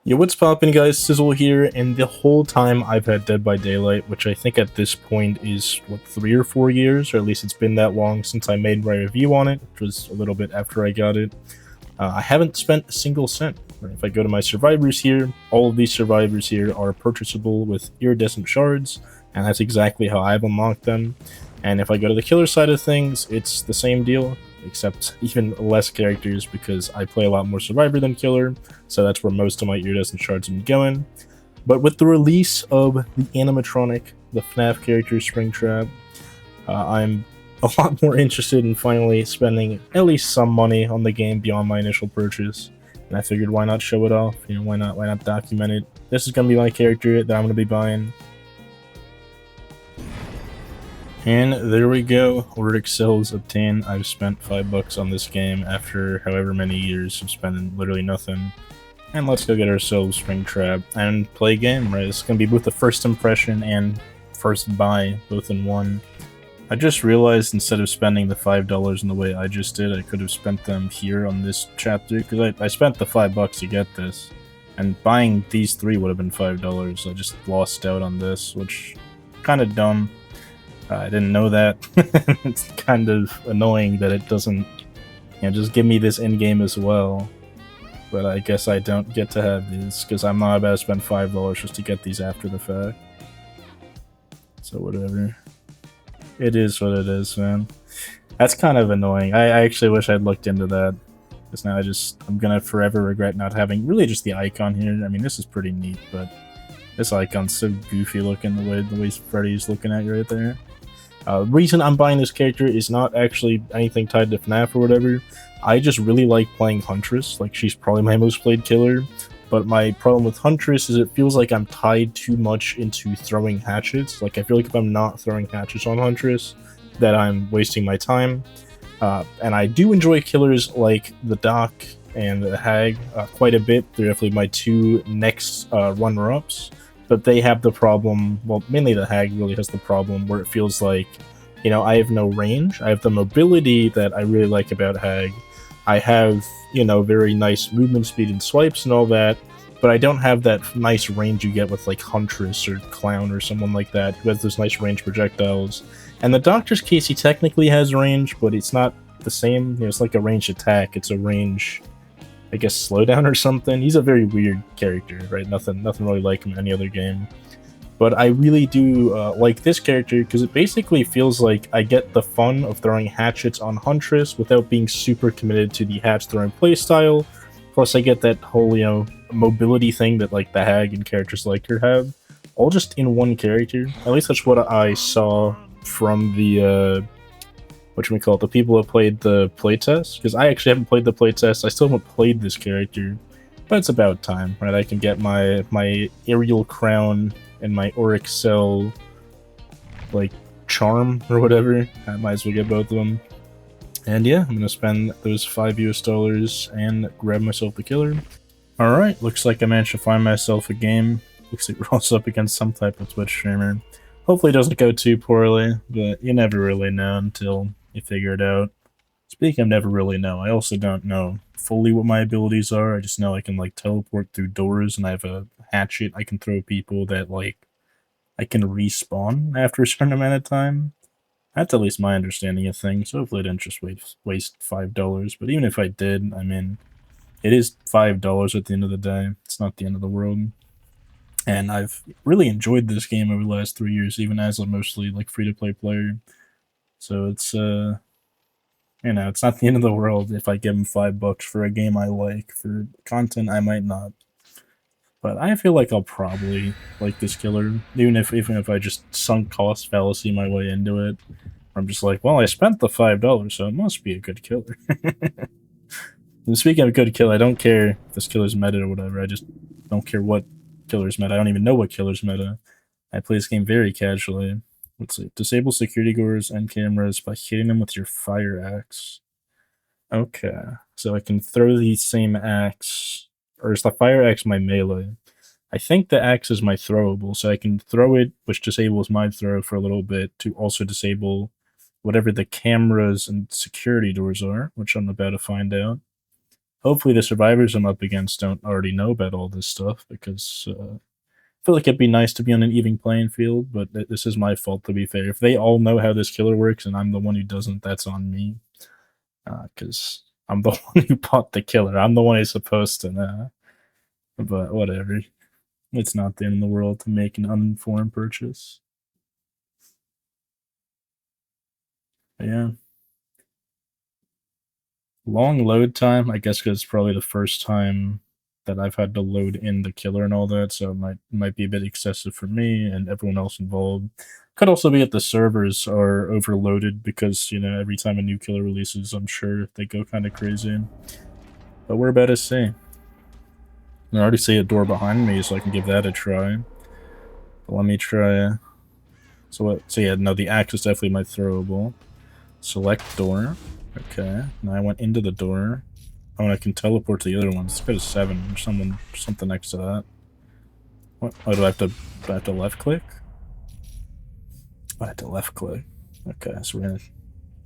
Yo, what's poppin', guys? Sizzle here, and the whole time I've had Dead by Daylight, which I think at this point is, what, 3 or 4 years, or at least it's been that long since I made my review on it, which was a little bit after I got it. I haven't spent a single cent. If I go to my survivors here, all of these survivors here are purchasable with iridescent shards, and that's exactly how I've unlocked them. And if I go to the killer side of things, it's the same deal, except even less characters because I play a lot more survivor than killer, so that's where most of my iridescent shards have been going. But with the release of the animatronic, the FNAF character Springtrap, I'm a lot more interested in finally spending at least some money on the game beyond my initial purchase. And I figured, why not show it off? You know, why not document it? This is gonna be my character that I'm gonna be buying. And there we go. Order excels obtained. I've spent $5 on this game after however many years of spending literally nothing. And let's go get ourselves Springtrap and play a game, right? It's gonna be both the first impression and first buy, both in one. I just realized instead of spending the $5 in the way I just did, I could have spent them here on this chapter, because I spent the $5 to get this. And buying these three would have been $5. I just lost out on this, which kind of dumb. I didn't know that. It's kind of annoying that it doesn't, just give me this in-game as well. But I guess I don't get to have these, because I'm not about to spend $5 just to get these after the fact. So whatever. It is what it is, man. That's kind of annoying. I actually wish I'd looked into that. Because now I'm gonna forever regret not having really just the icon here. I mean, this is pretty neat, but this icon's so goofy looking, the way Freddy's looking at you right there. The reason I'm buying this character is not actually anything tied to FNAF or whatever. I just really like playing Huntress. Like, she's probably my most played killer. But my problem with Huntress is it feels like I'm tied too much into throwing hatchets. Like, I feel like if I'm not throwing hatchets on Huntress, that I'm wasting my time. And I do enjoy killers like the Doc and the Hag quite a bit. They're definitely my two next runner-ups. But they have the problem, well, mainly the Hag really has the problem where it feels like, I have no range. I have the mobility that I really like about Hag. I have, very nice movement speed and swipes and all that, but I don't have that nice range you get with, like, Huntress or Clown or someone like that, who has those nice range projectiles. And the Doctor's case, he technically has range, but it's not the same. It's like a ranged attack. It's a range, I guess, slowdown or something. He's a very weird character, right? Nothing really like him in any other game. But I really do like this character because it basically feels like I get the fun of throwing hatchets on Huntress without being super committed to the hatch throwing playstyle. Plus, I get that whole, mobility thing that, like, the Hag and characters like her have, all just in one character. At least that's what I saw from the the people who played the playtest. Because I actually haven't played the playtest. I still haven't played this character, but it's about time, right? I can get my aerial crown and my Oryx Cell, like, charm or whatever. I might as well get both of them. And yeah, I'm gonna spend those $5 and grab myself the killer. Alright, looks like I managed to find myself a game. Looks like we're also up against some type of Twitch streamer. Hopefully it doesn't go too poorly, but you never really know until you figure it out. Speaking of never really know, I also don't know fully what my abilities are. I just know I can, like, teleport through doors, and I have a hatchet I can throw people that, like, I can respawn after a certain amount of time. That's at least my understanding of things. So hopefully I didn't just waste $5. But even if I did, I mean, it is $5 at the end of the day. It's not the end of the world. And I've really enjoyed this game over the last 3 years, even as a mostly, like, free-to-play player. So it's, it's not the end of the world if I give them $5 for a game I like. For content, I might not. But I feel like I'll probably like this killer, even if I just sunk cost fallacy my way into it. I'm just like, well, I spent the $5, so it must be a good killer. And speaking of good kill, I don't care if this killer's meta or whatever. I just don't care what killer's meta. I don't even know what killer's meta. I play this game very casually. Let's see. Disable security doors and cameras by hitting them with your fire axe. Okay. So I can throw the same axe. Or is the fire axe my melee? I think the axe is my throwable, so I can throw it, which disables my throw for a little bit, to also disable whatever the cameras and security doors are, which I'm about to find out. Hopefully the survivors I'm up against don't already know about all this stuff, because I feel like it'd be nice to be on an even playing field, but this is my fault, to be fair. If they all know how this killer works and I'm the one who doesn't, that's on me. Because I'm the one who bought the killer. I'm the one who's supposed to know. But whatever. It's not the end of the world to make an uninformed purchase. But yeah. Long load time, I guess, because it's probably the first time that I've had to load in the killer and all that, so it might be a bit excessive for me and everyone else involved. Could also be that the servers are overloaded because, you know, every time a new killer releases, I'm sure they go kind of crazy. But we're about to see. I already see a door behind me, so I can give that a try. But let me try. So yeah, no, the axe is definitely my throwable. Select door. Okay, now I went into the door. Oh, and I can teleport to the other one. Let's go to 7 or something next to that. What? Oh, do I have to left click? I have to left click. Okay, so we're gonna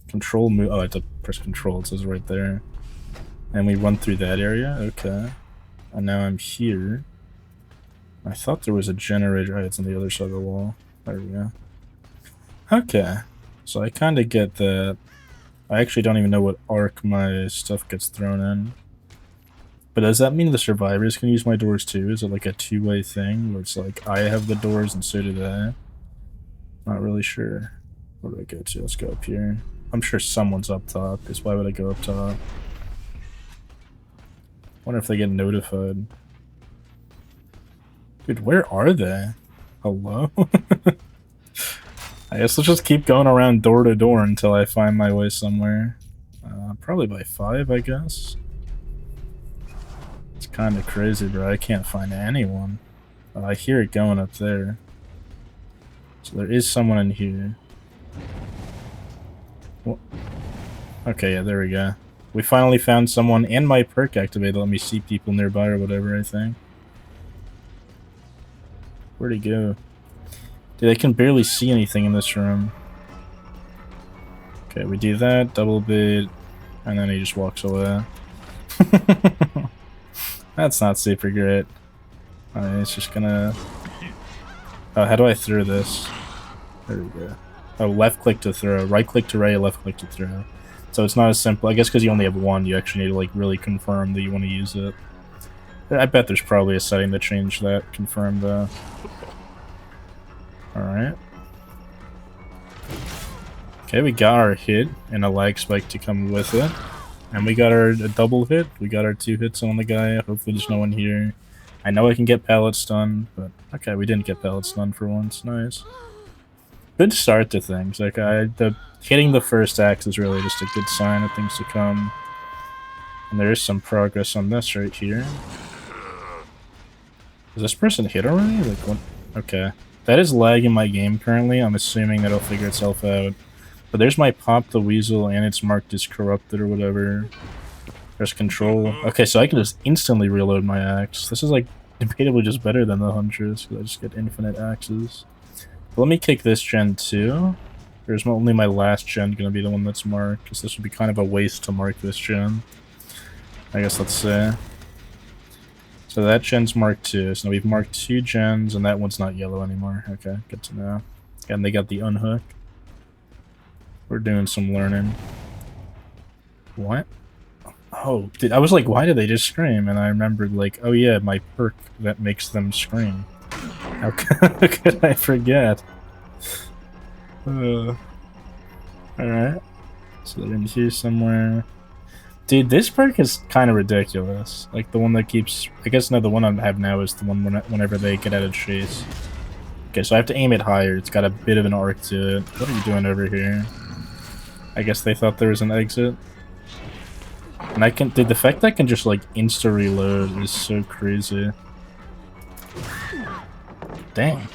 control move. Oh, I have to press control. It says right there. And we run through that area. Okay. And now I'm here. I thought there was a generator. Oh, it's on the other side of the wall. There we go. Okay. So I kind of get that. I actually don't even know what arc my stuff gets thrown in. But does that mean the survivors can use my doors too? Is it like a two-way thing where it's like I have the doors and so do they? Not really sure. Where do I go to? Let's go up here. I'm sure someone's up top, because why would I go up top? Wonder if they get notified. Dude, where are they? Hello? I guess let's just keep going around door to door until I find my way somewhere. Probably by 5, I guess. It's kind of crazy, bro. I can't find anyone. I hear it going up there. So there is someone in here. What? Okay, yeah, there we go. We finally found someone, and my perk activated. Let me see people nearby or whatever, I think. Where'd he go? Dude, I can barely see anything in this room. Okay, we do that, double bid, and then he just walks away. That's not super great. Alright, it's just gonna... Oh, how do I throw this? There we go. Oh, left click to throw, right click to right, left click to throw. So it's not as simple. I guess because you only have one, you actually need to like really confirm that you want to use it. I bet there's probably a setting to change that. Confirm though. Alright. Okay, we got our hit and a lag spike to come with it. And we got our double hit. We got our 2 hits on the guy. Hopefully there's no one here. I know I can get pallet stun, but okay, we didn't get pallet stun for once. Nice. Good start to things. Like hitting the first axe is really just a good sign of things to come. And there is some progress on this right here. Is this person hit already? Like what? Okay. That is lagging my game currently. I'm assuming that'll figure itself out. But there's my Pop the Weasel, and it's marked as corrupted or whatever. There's control. Okay, so I can just instantly reload my axe. This is like debatably just better than the Huntress, because I just get infinite axes. But let me kick this gen too. There's only my last gen gonna be the one that's marked, because this would be kind of a waste to mark this gen. I guess let's say. So that gen's marked too. So now we've marked 2 gens, and that one's not yellow anymore. Okay, good to know. And they got the unhook. We're doing some learning. What? Oh, dude, I was like, why did they just scream? And I remembered, like, oh yeah, my perk that makes them scream. How could I forget? Alright. So they're in here somewhere. Dude, this perk is kind of ridiculous. Like, the one that keeps... I guess no, the one I have now is the one whenever they get out of chase. Okay, so I have to aim it higher. It's got a bit of an arc to it. What are you doing over here? I guess they thought there was an exit. And I can... Dude, the fact that I can just, like, insta-reload is so crazy. Dang.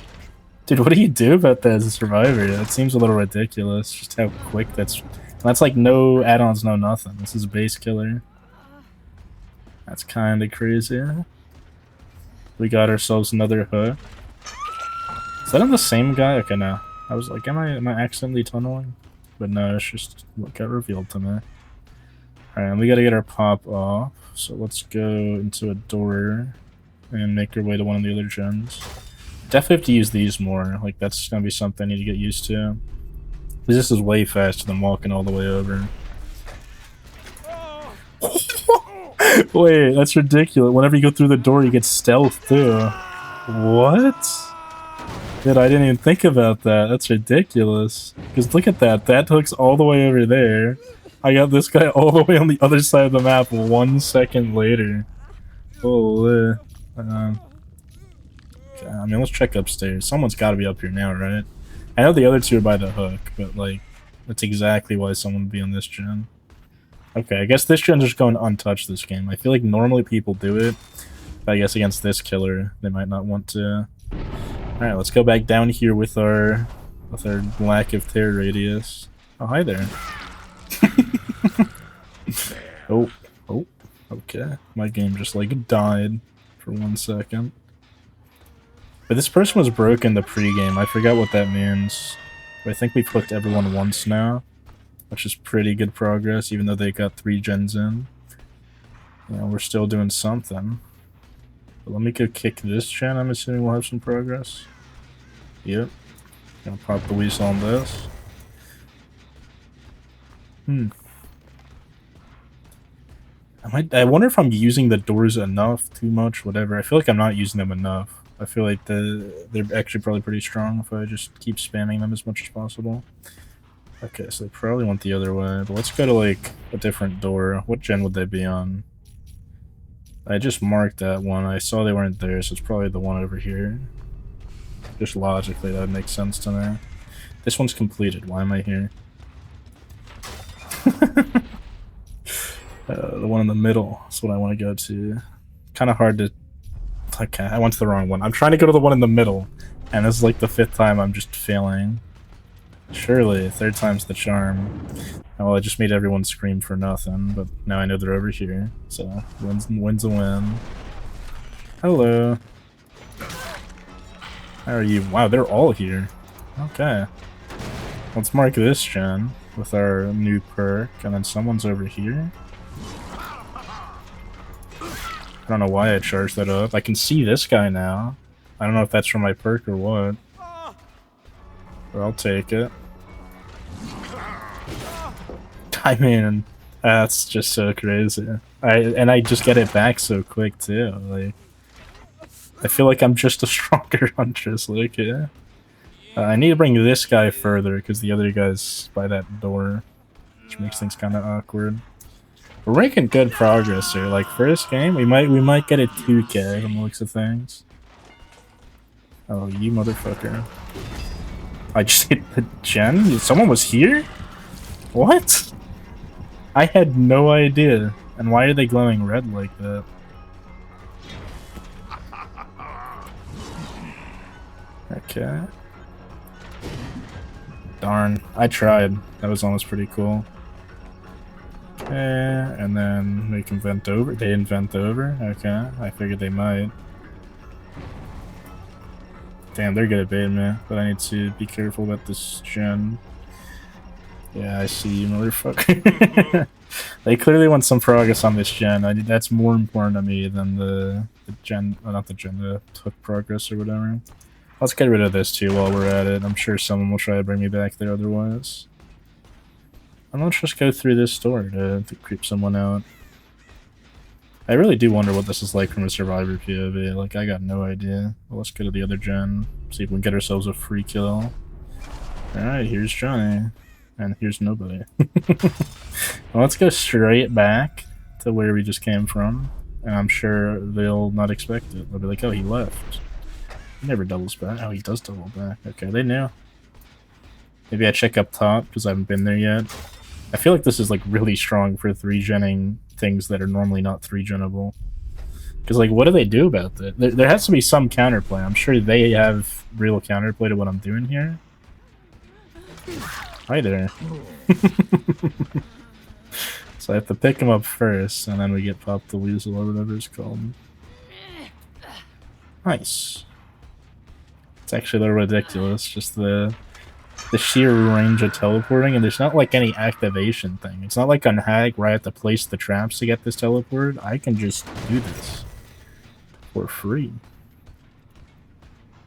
Dude, what do you do about that as a survivor? That seems a little ridiculous, just how quick that's... That's like no add-ons, no nothing. This is base killer. That's kind of crazy. We got ourselves another hook. Is that on the same guy? Okay, no. I was like, am I accidentally tunneling? But no, it's just what got revealed to me. Alright, we gotta get our pop off. So let's go into a door and make our way to one of the other gens. Definitely have to use these more. Like, that's gonna be something I need to get used to. This is way faster than walking all the way over. Wait, that's ridiculous. Whenever you go through the door, you get stealth too. What? Dude, I didn't even think about that. That's ridiculous. Because look at that. That hook's all the way over there. I got this guy all the way on the other side of the map 1 second later. Holy. Okay, I mean, let's check upstairs. Someone's got to be up here now, right? I know the other two are by the hook, but, like, that's exactly why someone would be on this gen. Okay, I guess this gen's just going untouched this game. I feel like normally people do it, but I guess against this killer, they might not want to. Alright, let's go back down here with our lack of tear radius. Oh, hi there. Oh, okay. My game just, like, died for 1 second. But this person was broken the pregame. I forgot what that means. But I think we've hooked everyone once now, which is pretty good progress, even though they got 3 gens in. You know, we're still doing something. But let me go kick this gen. I'm assuming we'll have some progress. Yep. Gonna pop the weasel on this. I wonder if I'm using the doors enough, too much, whatever. I feel like I'm not using them enough. I feel like they're actually probably pretty strong if I just keep spamming them as much as possible. Okay, so they probably went the other way, but let's go to, like, a different door. What gen would they be on? I just marked that one. I saw they weren't there, so it's probably the one over here. Just logically, that would make sense to me. This one's completed. Why am I here? The one in the middle is what I want to go to. Kind of hard to... Okay, I went to the wrong one. I'm trying to go to the one in the middle, and this is like the 5th time I'm just failing. Surely, 3rd time's the charm. Oh, well, I just made everyone scream for nothing, but now I know they're over here, so win's a win. Hello. How are you? Wow, they're all here. Okay. Let's mark this gen with our new perk, and then someone's over here. I don't know why I charged that up. I can see this guy now. I don't know if that's from my perk or what. But I'll take it. I mean, that's just so crazy. I just get it back so quick too. Like, I feel like I'm just a stronger huntress. Like, yeah. I need to bring this guy further because the other guy's by that door, which makes things kind of awkward. We're making good progress here. Like, first game, we might get a 2K from the looks of things. Oh, you motherfucker! I just hit the gen. Someone was here. What? I had no idea. And why are they glowing red like that? Okay. Darn. I tried. That was almost pretty cool. Okay, and then we can vent over. They didn't vent over? Okay, I figured they might. Damn, they're good at baiting me, but I need to be careful about this gen. Yeah, I see you, motherfucker. They clearly want some progress on this gen. That's more important to me than the gen, not the gen, the hook progress or whatever. Let's get rid of this too while we're at it. I'm sure someone will try to bring me back there otherwise. And let's just go through this door to creep someone out. I really do wonder what this is like from a survivor POV. Like, I got no idea. Well, let's go to the other gen, see if we can get ourselves a free kill. Alright, here's Johnny. And here's nobody. Well, let's go straight back to where we just came from. And I'm sure they'll not expect it. They'll be like, oh, he left. He never doubles back. Oh, he does double back. Okay, they knew. Maybe I check up top, because I haven't been there yet. I feel like this is, like, really strong for 3-genning things that are normally not 3-genable. Because, like, what do they do about that? There has to be some counterplay. I'm sure they have real counterplay to what I'm doing here. Hi there. So I have to pick him up first, and then we get Pop the Weasel or whatever it's called. Nice. It's actually a little ridiculous, just the the sheer range of teleporting, and there's not like any activation thing. It's not like on Hag where I have to place the traps to get this teleport. I can just do this for free.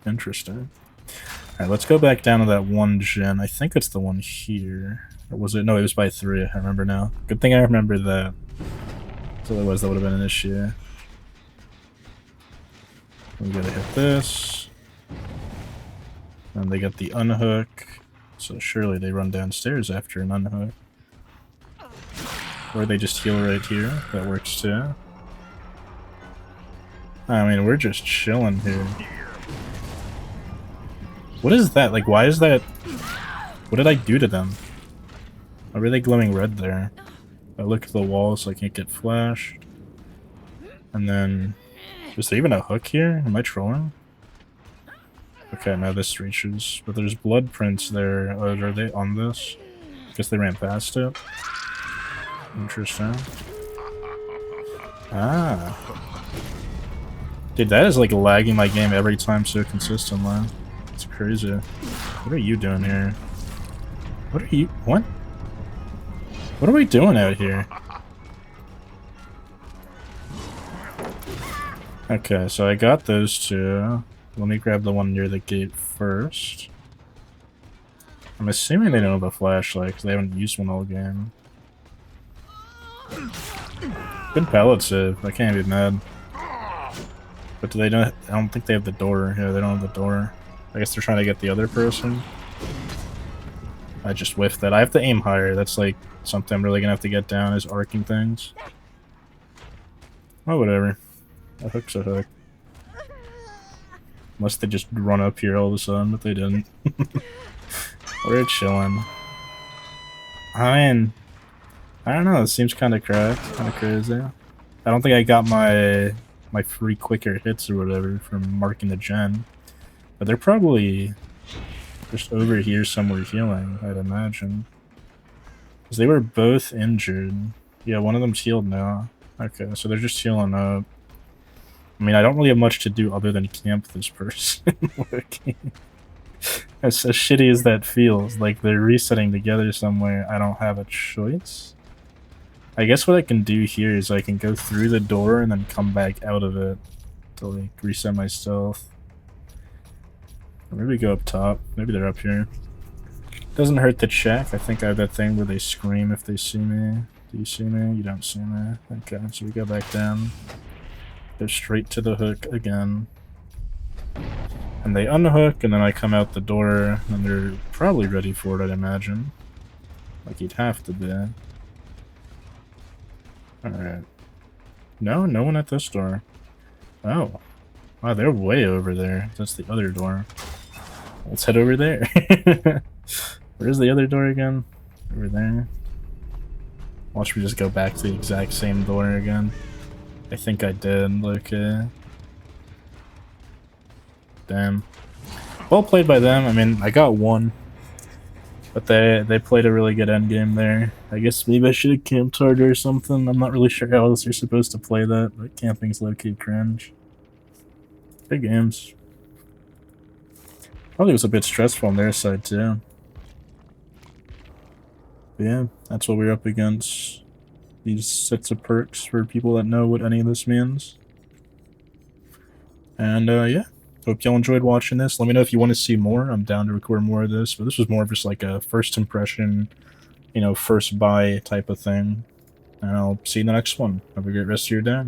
Interesting. Alright, let's go back down to that one gen. I think it's the one here. Or was it? No, it was by 3. I remember now. Good thing I remember that. Otherwise, that would have been an issue. We gotta hit this. And they got the unhook. So surely they run downstairs after an unhook. Or they just heal right here. That works too. I mean, we're just chilling here. What is that? Like, why is that? What did I do to them? Why were they glowing red there? I look at the wall so I can't get flashed. And then... is there even a hook here? Am I trolling? Okay, now this reaches. But there's blood prints there. Are they on this? Guess they ran past it. Interesting. Ah. Dude, that is like lagging my game every time so consistently. It's crazy. What are you doing here? What are you... what? What are we doing out here? Okay, so I got those two. Let me grab the one near the gate first. I'm assuming they don't have a flashlight because they haven't used one all game. Good pallet save. I can't be mad. But do they don't? I don't think they have the door. Yeah, they don't have the door. I guess they're trying to get the other person. I just whiffed that. I have to aim higher. That's like something I'm really gonna have to get down is arcing things. Oh, whatever. A hook's a hook. Unless they just run up here all of a sudden, but they didn't. We're chilling. I mean, I don't know. It seems kind of cracked, kind of crazy. I don't think I got my free quicker hits or whatever from marking the gen, but they're probably just over here somewhere healing, I'd imagine. Because they were both injured. Yeah, one of them's healed now. Okay, so they're just healing up. I mean, I don't really have much to do other than camp this person. As shitty as that feels, like they're resetting together somewhere, I don't have a choice. I guess what I can do here is I can go through the door and then come back out of it to like reset my stealth. Or maybe go up top. Maybe they're up here. Doesn't hurt to check. I think I have that thing where they scream if they see me. Do you see me? You don't see me. Okay, so we go back down. Go straight to the hook again. And they unhook, and then I come out the door, and they're probably ready for it, I'd imagine. Like you'd have to be. Alright. No, no one at this door. Oh. Wow, they're way over there. That's the other door. Let's head over there. Where's the other door again? Over there. Watch me just go back to the exact same door again. I think I did. Okay. Damn. Well played by them. I mean, I got one. But they played a really good endgame there. I guess maybe I should have camped harder or something. I'm not really sure how else you're supposed to play that, but camping's low-key cringe. Good games. Probably was a bit stressful on their side too. But yeah, that's what we're up against. These sets of perks for people that know what any of this means. And yeah. Hope y'all enjoyed watching this. Let me know if you want to see more. I'm down to record more of this, but this was more of just like a first impression, you know, first buy type of thing. And I'll see you in the next one. Have a great rest of your day.